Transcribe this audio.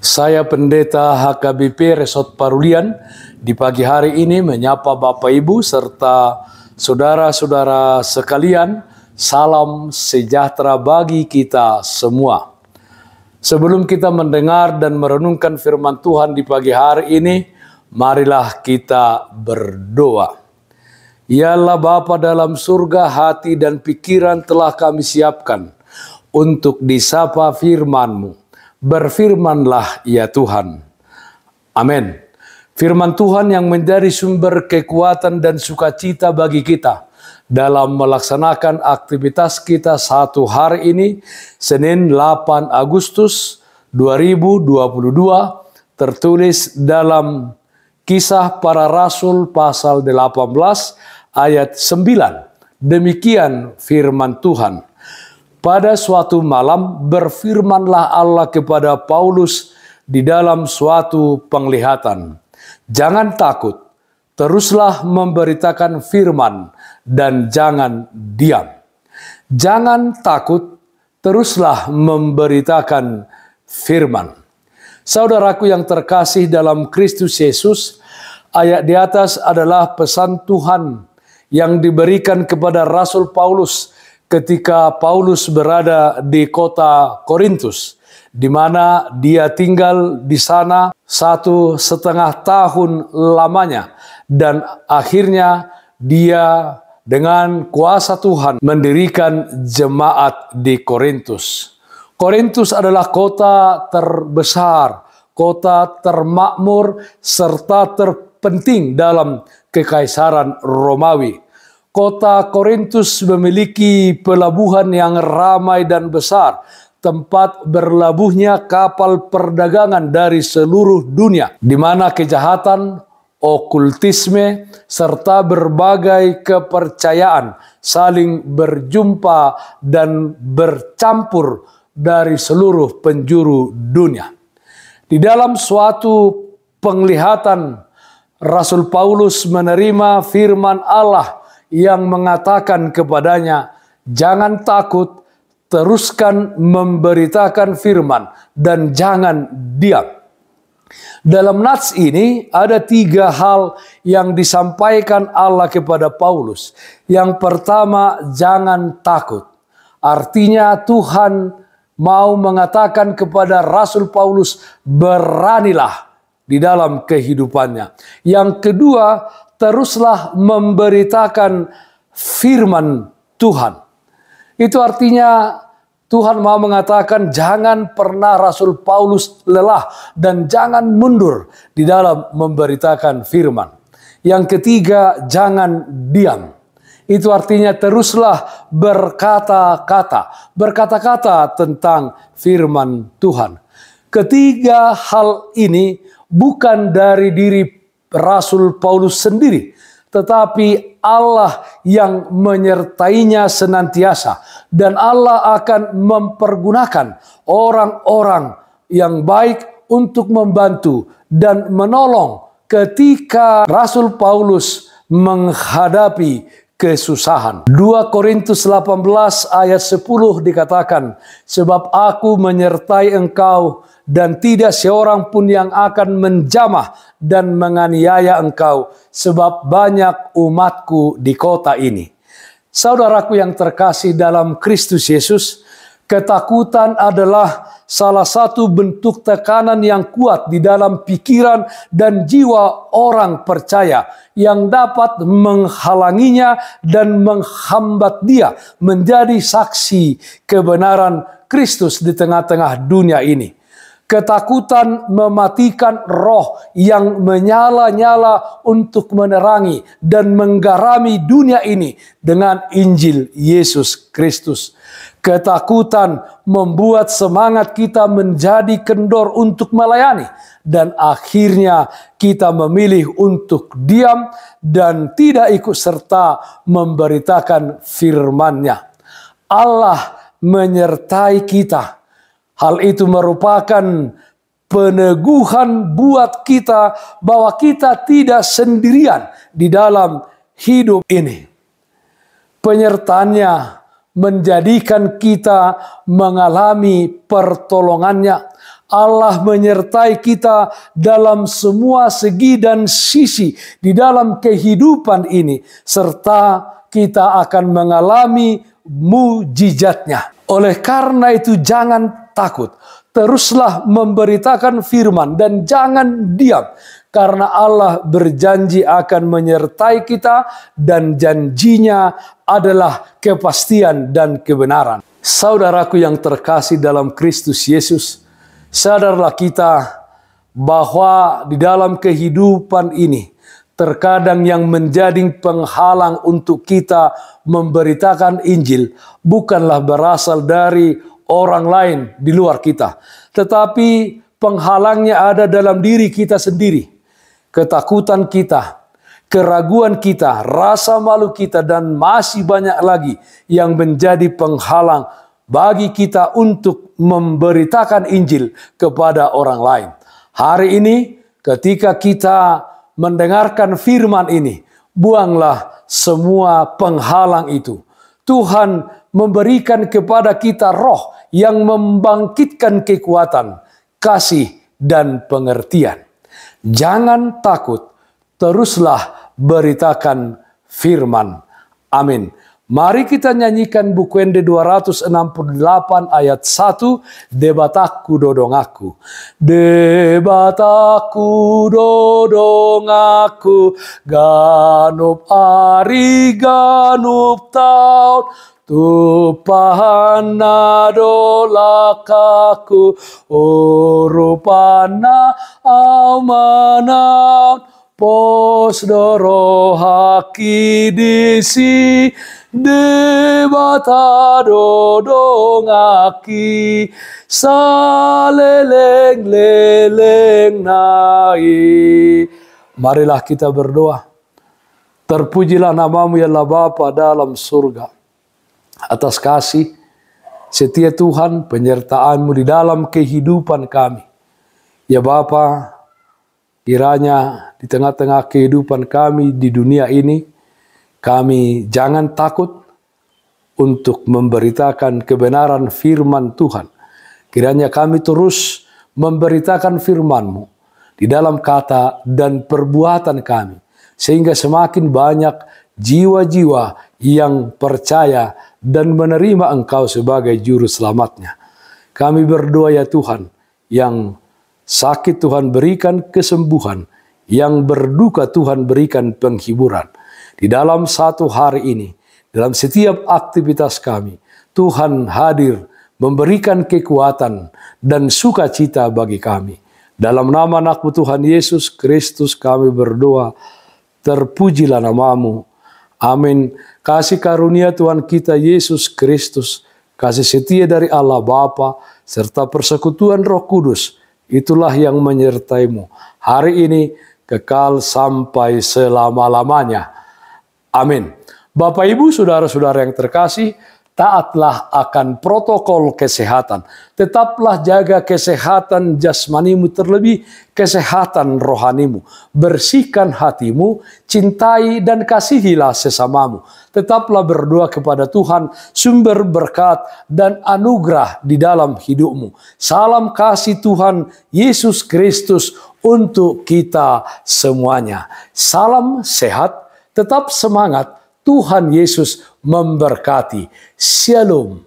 Saya Pendeta HKBP Resort Parulian di pagi hari ini menyapa Bapak Ibu serta saudara-saudara sekalian. Salam sejahtera bagi kita semua. Sebelum kita mendengar dan merenungkan firman Tuhan di pagi hari ini, marilah kita berdoa. Ya Allah Bapa dalam surga, hati dan pikiran telah kami siapkan untuk disapa firman-Mu. Berfirmanlah ya Tuhan. Amin. Firman Tuhan yang menjadi sumber kekuatan dan sukacita bagi kita dalam melaksanakan aktivitas kita satu hari ini, Senin 8 Agustus 2022, tertulis dalam Kisah Para Rasul pasal 18 ayat 9. Demikian firman Tuhan. Pada suatu malam berfirmanlah Allah kepada Paulus di dalam suatu penglihatan. Jangan takut, teruslah memberitakan firman dan jangan diam. Jangan takut, teruslah memberitakan firman. Saudaraku yang terkasih dalam Kristus Yesus, ayat di atas adalah pesan Tuhan yang diberikan kepada Rasul Paulus ketika Paulus berada di kota Korintus, di mana dia tinggal di sana 1,5 tahun lamanya, dan akhirnya dia dengan kuasa Tuhan mendirikan jemaat di Korintus. Korintus adalah kota terbesar, kota termakmur, serta terpenting dalam Kekaisaran Romawi. Kota Korintus memiliki pelabuhan yang ramai dan besar, tempat berlabuhnya kapal perdagangan dari seluruh dunia, di mana kejahatan, okultisme, serta berbagai kepercayaan saling berjumpa dan bercampur dari seluruh penjuru dunia. Di dalam suatu penglihatan, Rasul Paulus menerima firman Allah yang mengatakan kepadanya, jangan takut, teruskan memberitakan firman dan jangan diam. Dalam nats ini ada 3 hal yang disampaikan Allah kepada Paulus. Yang pertama, jangan takut. Artinya Tuhan mau mengatakan kepada Rasul Paulus, beranilah di dalam kehidupannya. Yang kedua, teruslah memberitakan firman Tuhan. Itu artinya Tuhan mau mengatakan jangan pernah Rasul Paulus lelah dan jangan mundur di dalam memberitakan firman. Yang ketiga, jangan diam. Itu artinya teruslah berkata-kata tentang firman Tuhan. Ketiga hal ini bukan dari diri Rasul Paulus sendiri, tetapi Allah yang menyertainya senantiasa, dan Allah akan mempergunakan orang-orang yang baik untuk membantu dan menolong ketika Rasul Paulus menghadapi kesusahan. 2 Korintus 18 ayat 10 dikatakan, sebab aku menyertai engkau dan tidak seorang pun yang akan menjamah dan menganiaya engkau, sebab banyak umatku di kota ini. Saudaraku yang terkasih dalam Kristus Yesus, ketakutan adalah salah satu bentuk tekanan yang kuat di dalam pikiran dan jiwa orang percaya yang dapat menghalanginya dan menghambat dia menjadi saksi kebenaran Kristus di tengah-tengah dunia ini. Ketakutan mematikan roh yang menyala-nyala untuk menerangi dan menggarami dunia ini dengan Injil Yesus Kristus. Ketakutan membuat semangat kita menjadi kendor untuk melayani, dan akhirnya kita memilih untuk diam dan tidak ikut serta memberitakan firman-Nya. Allah menyertai kita. Hal itu merupakan peneguhan buat kita bahwa kita tidak sendirian di dalam hidup ini. Penyertaannya menjadikan kita mengalami pertolongannya. Allah menyertai kita dalam semua segi dan sisi di dalam kehidupan ini, serta kita akan mengalami mujizatnya. Oleh karena itu jangan takut, teruslah memberitakan firman dan jangan diam, karena Allah berjanji akan menyertai kita dan janjinya adalah kepastian dan kebenaran. Saudaraku yang terkasih dalam Kristus Yesus, sadarlah kita bahwa di dalam kehidupan ini terkadang yang menjadi penghalang untuk kita memberitakan Injil bukanlah berasal dari orang lain di luar kita, tetapi penghalangnya ada dalam diri kita sendiri. Ketakutan kita, keraguan kita, rasa malu kita, dan masih banyak lagi yang menjadi penghalang bagi kita untuk memberitakan Injil kepada orang lain. Hari ini ketika kita mendengarkan firman ini, buanglah semua penghalang itu. Tuhan memberikan kepada kita roh yang membangkitkan kekuatan, kasih, dan pengertian. Jangan takut, teruslah beritakan firman. Amin. Mari kita nyanyikan Bukuende 268 ayat 1, Debataku dodongaku. Debataku dodongaku, ganup ari ganup taun, tupahana dolakaku, urupana aumanaun, pos dorohaki disi, debata dodongaki, saleleng-leleng nai. Marilah kita berdoa. Terpujilah namamu ya Allah Bapa dalam surga, atas kasih setia Tuhan, penyertaan-Mu di dalam kehidupan kami. Ya Bapa, kiranya di tengah-tengah kehidupan kami di dunia ini, kami jangan takut untuk memberitakan kebenaran firman Tuhan. Kiranya kami terus memberitakan firman-Mu di dalam kata dan perbuatan kami, sehingga semakin banyak jiwa-jiwa yang percaya dan menerima Engkau sebagai juru selamatnya. Kami berdoa ya Tuhan, yang sakit Tuhan berikan kesembuhan, yang berduka Tuhan berikan penghiburan. Di dalam satu hari ini, dalam setiap aktivitas kami, Tuhan hadir memberikan kekuatan dan sukacita bagi kami. Dalam nama anak-Mu Tuhan Yesus Kristus kami berdoa, terpujilah namamu. Amin. Kasih karunia Tuhan kita Yesus Kristus, kasih setia dari Allah Bapa, serta persekutuan Roh Kudus, itulah yang menyertai-Mu hari ini kekal sampai selama-lamanya. Amin. Bapak, Ibu, saudara-saudara yang terkasih, taatlah akan protokol kesehatan. Tetaplah jaga kesehatan jasmanimu, terlebih kesehatan rohanimu. Bersihkan hatimu, cintai dan kasihilah sesamamu. Tetaplah berdoa kepada Tuhan, sumber berkat dan anugerah di dalam hidupmu. Salam kasih Tuhan Yesus Kristus untuk kita semuanya. Salam sehat, tetap semangat. Tuhan Yesus memberkati. Shalom.